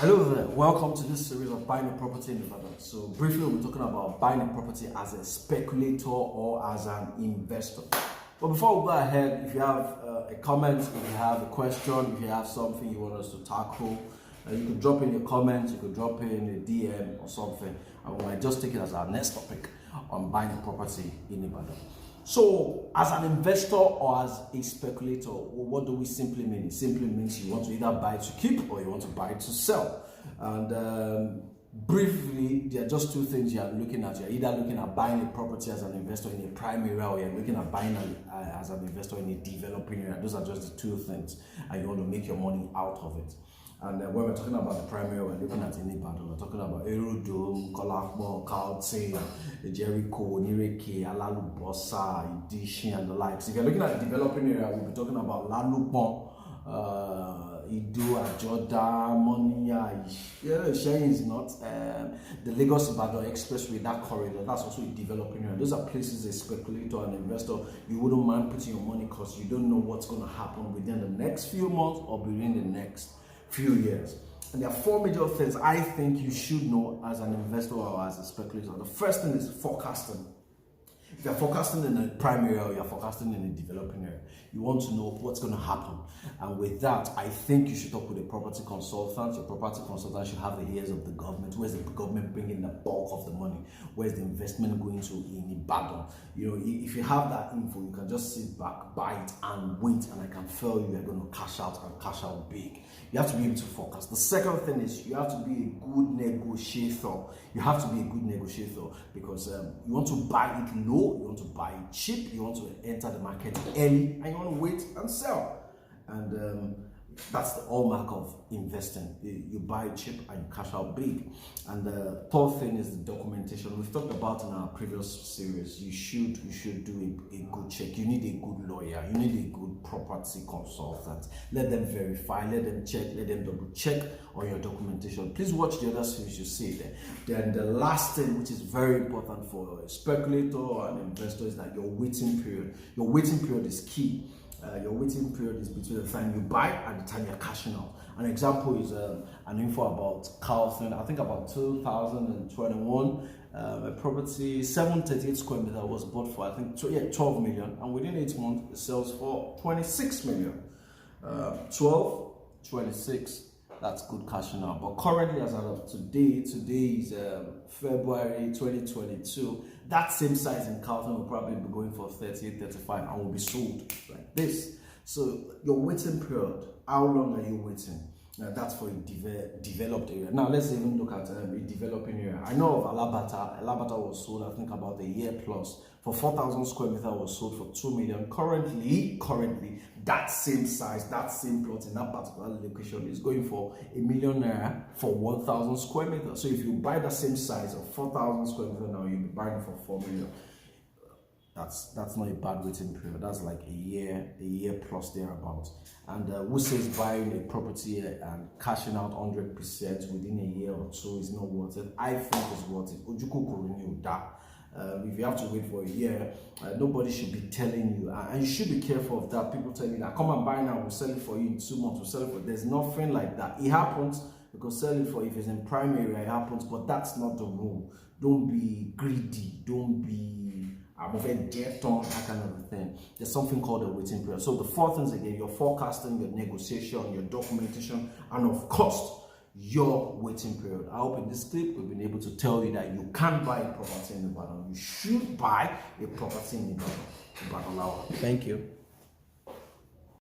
Hello there, welcome to this series of buying a property in Ibadan. So briefly we'll be talking about buying a property as a speculator or as an investor. But before we go ahead, if you have a comment, if you have a question, if you have something you want us to tackle, you could drop in your comments, you could drop in a DM or something, and we might just take it as our next topic on buying a property in Ibadan. So, as an investor or as a speculator, what do we simply mean? It simply means you want to either buy to keep or you want to buy to sell. And briefly, there are just two things you are looking at. You're either looking at buying a property as an investor in a prime area, or you're looking at buying as an investor in a developing area. Those are just the two things, and you want to make your money out of it. And when we're talking about the primary, we're looking at Ibadan. We're talking about Erudum, Kolakmo, Kautin, Jericho, Nireke, Alalubosa, Idishin, and the likes. If you're looking at the developing area, we'll be talking about Lalupon, Idu, Ajoda, Monia. Shayin is not the Lagos Ibadan Expressway, that corridor. That's also a developing area. Those are places a speculator and investor you wouldn't mind putting your money because you don't know what's going to happen within the next few months or within the next few years. And there are four major things I think you should know as an investor or as a speculator. The first thing is forecasting. If you're forecasting in a prime area or you're forecasting in a developing area, you want to know what's going to happen. And with that, I think you should talk with a property consultant. Your property consultant should have the ears of the government. Where's the government bringing the bulk of the money? Where's the investment going to in Ibadan? You know, if you have that info, you can just sit back, buy it, and wait. And I can tell you, you're going to cash out and cash out big. You have to be able to forecast. The second thing is you have to be a good negotiator. You have to be a good negotiator because you want to buy it low, you want to buy it cheap, you want to enter the market early, and you want to wait and sell. And that's the hallmark of investing. You buy cheap and you cash out big. And the third thing is the documentation. We've talked about in our previous series. You should do a good check. You need a good lawyer. You need a good property consultant. Let them verify. Let them check. Let them double check on your documentation. Please watch the other series. You see there. Then the last thing, which is very important for a speculator or an investor, is that your waiting period. Your waiting period is key. Your waiting period is between the time you buy and the time you're cashing out. An example is an info about Carlton. I think about 2021, a property 738 square meter was bought for, I think, 12 million, and within 8 months it sells for 26 million. 12, 26. That's good cashing out. But currently, as of today is February 2022. That same size in Carlton will probably be going for 38, 35 and will be sold like this. So your waiting period, how long are you waiting? That's for a developed area. Now let's even look at a developing area. I know of Alabata. Alabata was sold, I think, about a year plus for 4,000 square meter. Was sold for 2 million. Currently, that same size, that same plot in that particular location is going for $1 million for 1,000 square meters. So if you buy the same size of 4,000 square meters now, you'll be buying for 4 million. That's not a bad waiting period. That's like a year plus thereabouts. And who says buying a property and cashing out 100% within a year or two is not worth it? I think it's worth it. If you have to wait for a year, nobody should be telling you, and you should be careful of that. People tell you that come and buy now, we'll sell it for you in 2 months, we'll sell it for. There's nothing like that. It happens because selling for, if it's in prime area, it happens, but that's not the rule. Don't be greedy. Don't be that kind of a thing. There's something called a waiting period. So the four things again: your forecasting, your negotiation, your documentation, and of course your waiting period. I hope in this clip we've been able to tell you that you can buy a property in Ibadan. You should buy a property in Ibadan. Thank you.